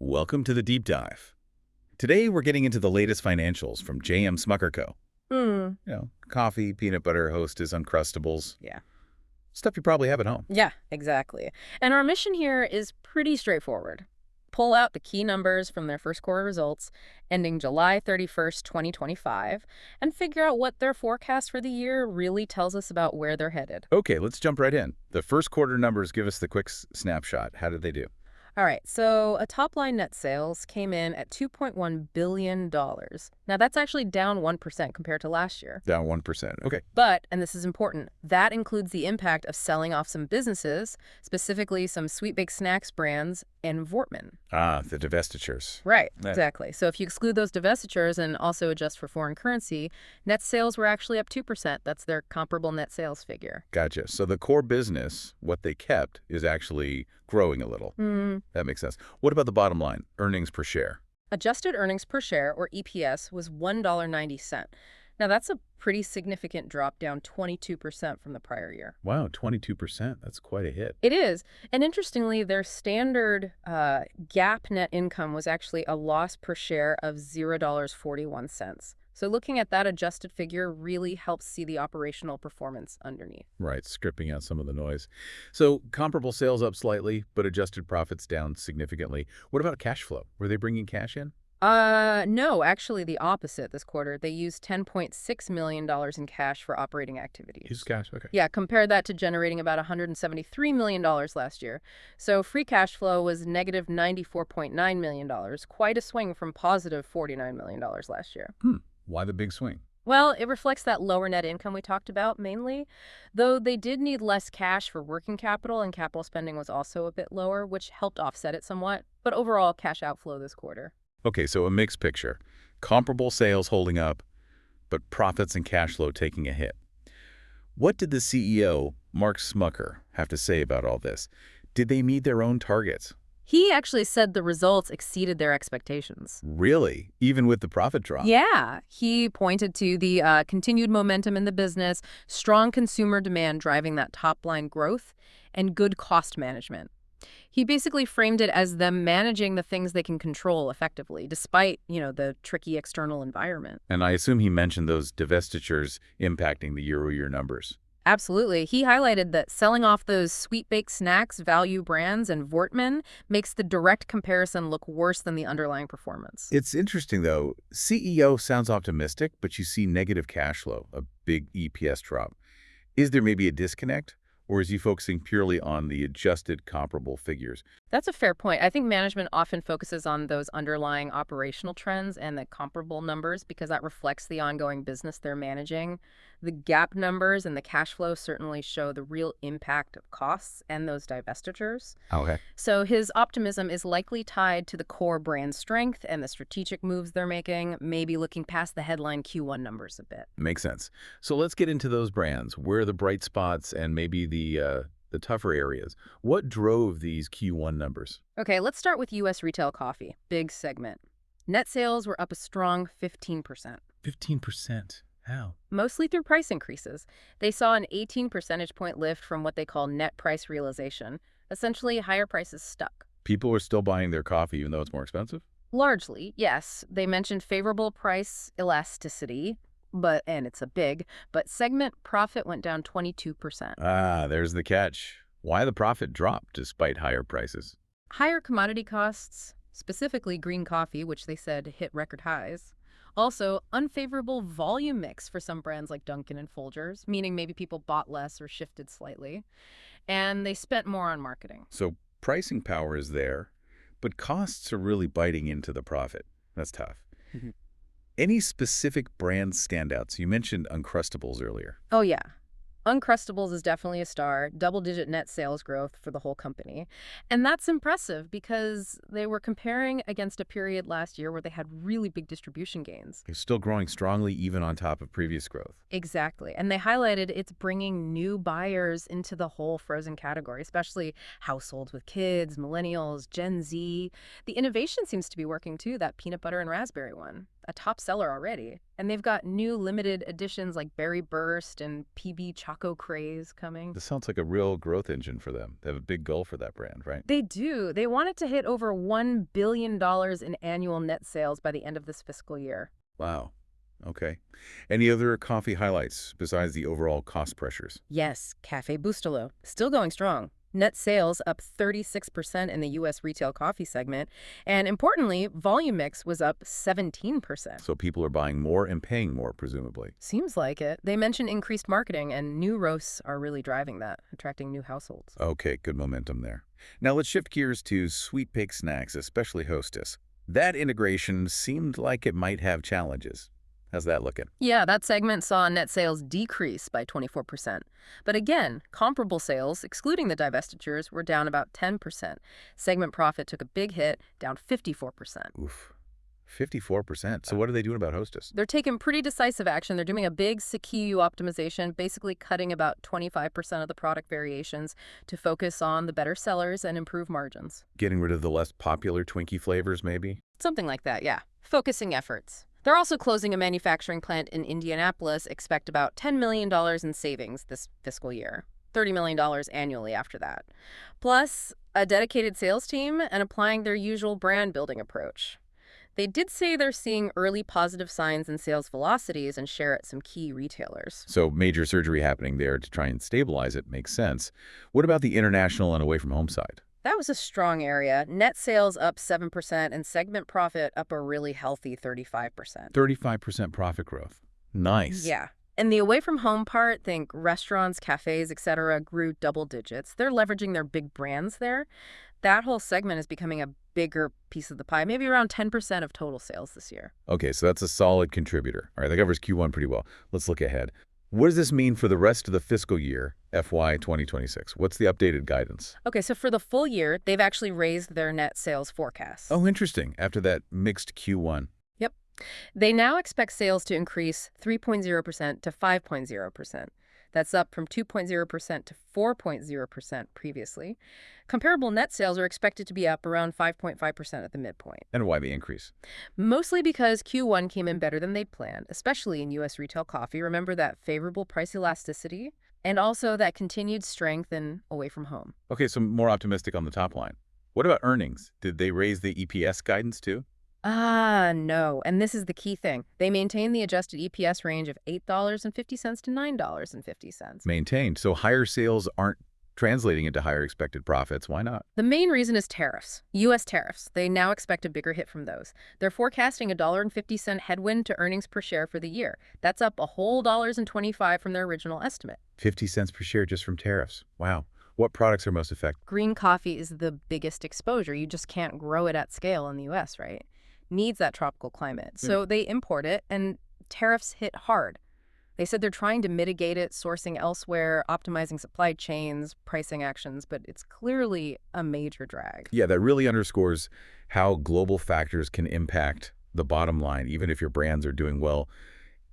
Welcome to the deep dive. Today we're getting into the latest financials from Smucker Co. Coffee, peanut butter, Hostess, Uncrustables. Yeah. Stuff you probably have at home. Yeah, exactly. And our mission here is pretty straightforward. Pull out the key numbers from their first quarter results ending July 31st, 2025, and figure out what their forecast for the year really tells us about where they're headed. Okay, let's jump right in. The first quarter numbers give us the quick snapshot. How did they do? All right, so a top-line net sales came in at $2.1 billion. Now, that's actually down 1% compared to last year. Down 1%. Okay. But, and this is important, that includes the impact of selling off some businesses, specifically some sweet baked snacks brands and Voortman. Ah, the divestitures. Right, exactly. So if you exclude those divestitures and also adjust for foreign currency, net sales were actually up 2%. That's their comparable net sales figure. Gotcha. So the core business, what they kept, is actually growing a little. That makes sense. What about the bottom line, earnings per share? Adjusted earnings per share, or EPS, was $1.90. Now, that's a pretty significant drop, down 22% from the prior year. Wow, 22%. That's quite a hit. It is. And interestingly, their standard GAAP net income was actually a loss per share of $0.41. So looking at that adjusted figure really helps see the operational performance underneath. Right, stripping out some of the noise. So comparable sales up slightly, but adjusted profits down significantly. What about cash flow? Were they bringing cash in? No, actually the opposite this quarter. They used $10.6 million in cash for operating activities. Used cash, okay. Yeah, compare that to generating about $173 million last year. So free cash flow was negative $94.9 million, quite a swing from positive $49 million last year. Why the big swing? Well, it reflects that lower net income we talked about mainly, though they did need less cash for working capital and capital spending was also a bit lower, which helped offset it somewhat, but overall cash outflow this quarter. Okay, so a mixed picture. Comparable sales holding up, but profits and cash flow taking a hit. What did the CEO, Mark Smucker, have to say about all this? Did they meet their own targets? He actually said the results exceeded their expectations. Really? Even with the profit drop? Yeah. He pointed to the continued momentum in the business, strong consumer demand driving that top-line growth, and good cost management. He basically framed it as them managing the things they can control effectively, despite, the tricky external environment. And I assume he mentioned those divestitures impacting the year-over-year numbers. Absolutely. He highlighted that selling off those sweet baked snacks value brands and Voortman makes the direct comparison look worse than the underlying performance. It's interesting, though. CEO sounds optimistic, but you see negative cash flow, a big EPS drop. Is there maybe a disconnect? Or is he focusing purely on the adjusted comparable figures? That's a fair point. I think management often focuses on those underlying operational trends and the comparable numbers because that reflects the ongoing business they're managing. The GAAP numbers and the cash flow certainly show the real impact of costs and those divestitures. Okay. So his optimism is likely tied to the core brand strength and the strategic moves they're making, maybe looking past the headline Q1 numbers a bit. Makes sense. So let's get into those brands. Where are the bright spots and maybe the tougher areas? What drove these Q1 numbers? Okay, let's start with U.S. retail coffee, big segment. Net sales were up a strong 15%. 15%. How? Mostly through price increases. They saw an 18 percentage point lift from what they call net price realization. Essentially, higher prices stuck. People are still buying their coffee even though it's more expensive? Largely, yes. They mentioned favorable price elasticity, but segment profit went down 22%. Ah, there's the catch. Why the profit dropped despite higher prices? Higher commodity costs, specifically green coffee, which they said hit record highs. Also, unfavorable volume mix for some brands like Dunkin' and Folgers, meaning maybe people bought less or shifted slightly. And they spent more on marketing. So pricing power is there, but costs are really biting into the profit. That's tough. Any specific brand standouts? You mentioned Uncrustables earlier. Oh, yeah. Uncrustables is definitely a star, double-digit net sales growth for the whole company. And that's impressive because they were comparing against a period last year where they had really big distribution gains. They're still growing strongly even on top of previous growth. Exactly. And they highlighted it's bringing new buyers into the whole frozen category, especially households with kids, millennials, Gen Z. The innovation seems to be working too, that peanut butter and raspberry one. a top seller already. And they've got new limited editions like Berry Burst and PB Choco Craze coming. This sounds like a real growth engine for them. They have a big goal for that brand, right? They do. They want it to hit over $1 billion in annual net sales by the end of this fiscal year. Wow. Okay. Any other coffee highlights besides the overall cost pressures? Yes, Café Bustelo, still going strong. Net sales up 36% in the U.S. retail coffee segment. And importantly, volume mix was up 17%. So people are buying more and paying more, presumably. Seems like it. They mentioned increased marketing, and new roasts are really driving that, attracting new households. Okay, good momentum there. Now let's shift gears to sweet baked snacks, especially Hostess. That integration seemed like it might have challenges. How's that looking? Yeah, that segment saw net sales decrease by 24%. But again, comparable sales, excluding the divestitures, were down about 10%. Segment profit took a big hit, down 54%. Oof. 54%. So what are they doing about Hostess? They're taking pretty decisive action. They're doing a big SKU optimization, basically cutting about 25% of the product variations to focus on the better sellers and improve margins. Getting rid of the less popular Twinkie flavors, maybe? Something like that, yeah. Focusing efforts. They're also closing a manufacturing plant in Indianapolis, expect about $10 million in savings this fiscal year, $30 million annually after that. Plus, a dedicated sales team and applying their usual brand building approach. They did say they're seeing early positive signs in sales velocities and share at some key retailers. So major surgery happening there to try and stabilize it makes sense. What about the international and away from home side? That was a strong area. Net sales up 7% and segment profit up a really healthy 35%. 35% profit growth. Nice. Yeah. And the away from home part, think restaurants, cafes, etc., grew double digits. They're leveraging their big brands there. That whole segment is becoming a bigger piece of the pie, maybe around 10% of total sales this year. Okay, so that's a solid contributor. All right, that covers Q1 pretty well. Let's look ahead. What does this mean for the rest of the fiscal year, FY2026? What's the updated guidance? Okay, so for the full year, they've actually raised their net sales forecast. Oh, interesting. After that mixed Q1. Yep. They now expect sales to increase 3.0% to 5.0%. That's up from 2.0% to 4.0% previously. Comparable net sales are expected to be up around 5.5% at the midpoint. And why the increase? Mostly because Q1 came in better than they'd planned, especially in U.S. retail coffee. Remember that favorable price elasticity? And also that continued strength in away from home. Okay, so more optimistic on the top line. What about earnings? Did they raise the EPS guidance too? No. And this is the key thing. They maintain the adjusted EPS range of $8.50 to $9.50. Maintained. So higher sales aren't translating into higher expected profits. Why not? The main reason is tariffs. U.S. tariffs. They now expect a bigger hit from those. They're forecasting a $1.50 headwind to earnings per share for the year. That's up a whole $1.25 from their original estimate. 50 cents per share just from tariffs. Wow. What products are most affected? Green coffee is the biggest exposure. You just can't grow it at scale in the U.S., right? Needs that tropical climate. So they import it, and tariffs hit hard. They said they're trying to mitigate it, sourcing elsewhere, optimizing supply chains, pricing actions, but it's clearly a major drag. Yeah, that really underscores how global factors can impact the bottom line, even if your brands are doing well.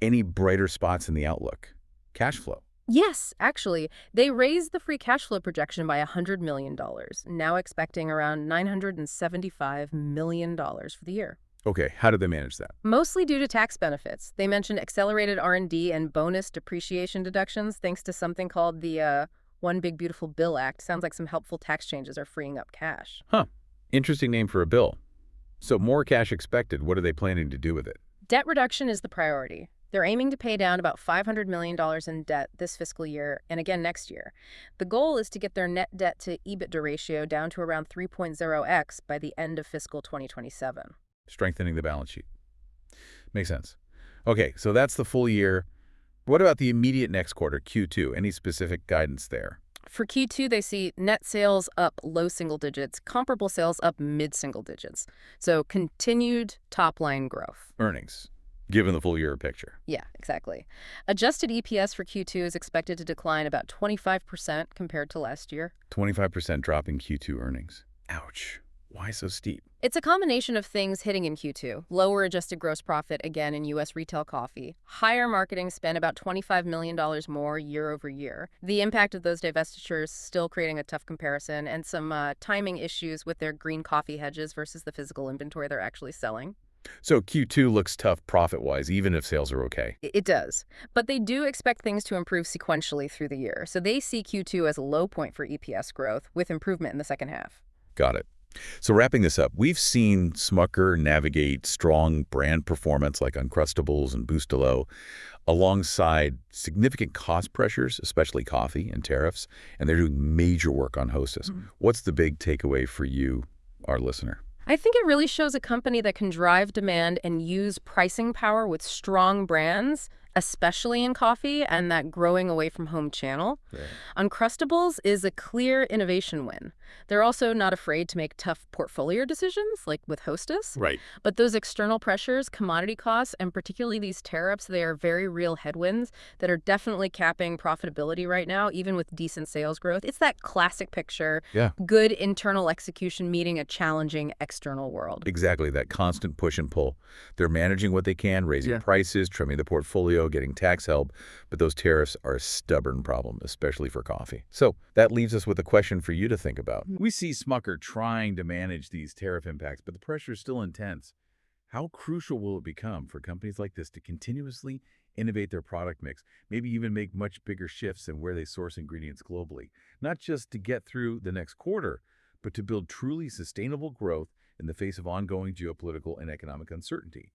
Any brighter spots in the outlook? Cash flow. Yes, actually, they raised the free cash flow projection by $100 million, now expecting around $975 million for the year. Okay, how did they manage that? Mostly due to tax benefits. They mentioned accelerated R&D and bonus depreciation deductions thanks to something called the One Big Beautiful Bill Act. Sounds like some helpful tax changes are freeing up cash. Huh. Interesting name for a bill. So more cash expected. What are they planning to do with it? Debt reduction is the priority. They're aiming to pay down about $500 million in debt this fiscal year and again next year. The goal is to get their net debt to EBITDA ratio down to around 3.0x by the end of fiscal 2027. Strengthening the balance sheet. Makes sense. Okay, so that's the full year. What about the immediate next quarter, Q2? Any specific guidance there? For Q2, they see net sales up low single digits, comparable sales up mid-single digits. So continued top-line growth. Earnings, given the full year picture. Yeah, exactly. Adjusted EPS for Q2 is expected to decline about 25% compared to last year. 25% drop in Q2 earnings. Ouch. Why so steep? It's a combination of things hitting in Q2. Lower adjusted gross profit, again, in U.S. retail coffee. Higher marketing spend, about $25 million more year over year. The impact of those divestitures still creating a tough comparison, and some timing issues with their green coffee hedges versus the physical inventory they're actually selling. So Q2 looks tough profit-wise, even if sales are okay. It does. But they do expect things to improve sequentially through the year. So they see Q2 as a low point for EPS growth with improvement in the second half. Got it. So wrapping this up, we've seen Smucker navigate strong brand performance like Uncrustables and Boostalo alongside significant cost pressures, especially coffee and tariffs, and they're doing major work on Hostess. What's the big takeaway for you, our listener? I think it really shows a company that can drive demand and use pricing power with strong brands, especially in coffee and that growing away from home channel. Right. Uncrustables is a clear innovation win. They're also not afraid to make tough portfolio decisions, like with Hostess. Right. But those external pressures, commodity costs, and particularly these tariffs, they are very real headwinds that are definitely capping profitability right now, even with decent sales growth. It's that classic picture, Yeah. good internal execution meeting a challenging external world. Exactly, that constant push and pull. They're managing what they can, raising prices, trimming the portfolio, getting tax help, but those tariffs are a stubborn problem, especially for coffee. So that leaves us with a question for you to think about. We see Smucker trying to manage these tariff impacts, but the pressure is still intense. How crucial will it become for companies like this to continuously innovate their product mix, maybe even make much bigger shifts in where they source ingredients globally, not just to get through the next quarter, but to build truly sustainable growth in the face of ongoing geopolitical and economic uncertainty?